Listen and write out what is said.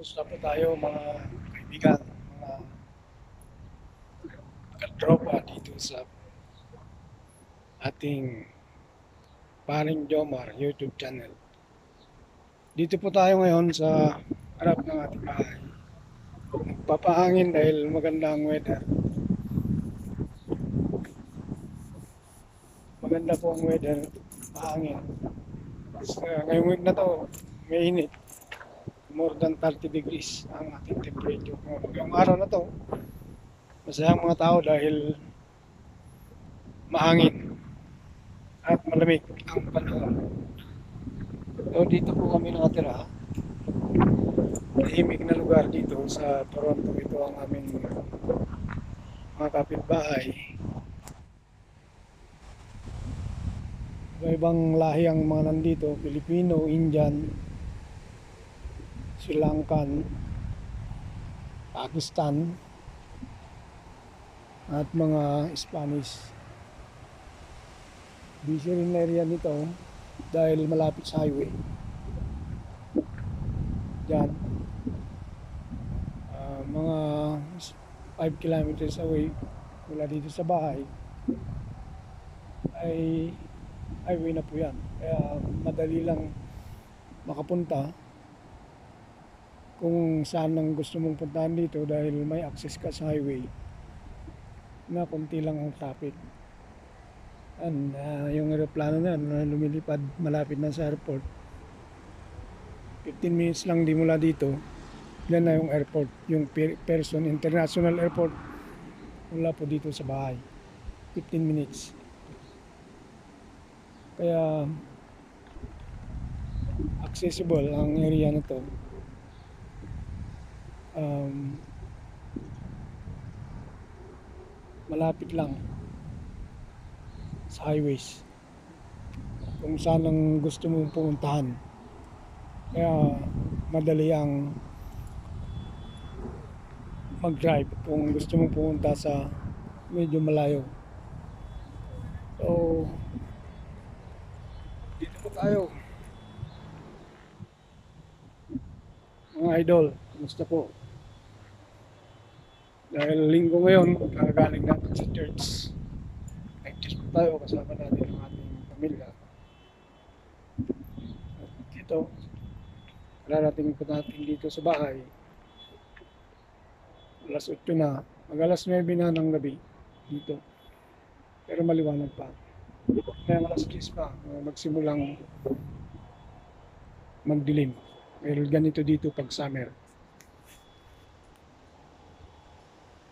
Kumusta po tayo mga kaibigan, mga katropa dito sa ating Paring Jomar YouTube channel. Dito po tayo ngayon sa harap ng ating bahay. Papahangin dahil maganda ang weather. Maganda po ang weather, pahangin. Ngayong week na to, may init. More than 30 degrees ang ating temperature. Ngayong araw na to, masayang mga tao dahil mahangin at malamig ang panahon. So dito po kami nakatira. Tahimik na lugar dito sa Toronto. Ito ang aming mga kapitbahay. Iba-ibang lahi ang mga nandito. Filipino, Indian, Sri Lankan, Pakistan, at mga Spanish. Busy rin na area nito dahil malapit sa highway. Diyan. Mga 5 kilometers away mula dito sa bahay ay highway na po yan. Kaya madali lang makapunta kung saan ang gusto mong puntahan dito dahil may access ka sa highway na konti lang ang traffic. Yung aeroplano na lumilipad malapit na sa airport. 15 minutes lang di mula dito. Yan na yung airport, yung Pearson International Airport mula po dito sa bahay. 15 minutes. Kaya accessible ang area na to. Malapit lang sa highways kung saan ang gusto mong pumuntahan. Kaya madali ang mag-drive kung gusto mong pumunta sa medyo malayo. So dito po tayo mga idol. Kumusta po? Dahil linggo ngayon, kakagaling natin sa church. Nag-church po tayo kasama natin ang ating pamilya. At dito, kararating po natin dito sa bahay. Alas 8 na, mag-alas 9 na ng gabi dito. Pero maliwanag pa. Kaya alas 10 pa, magsimulang magdilim. Dahil ganito dito pag summer.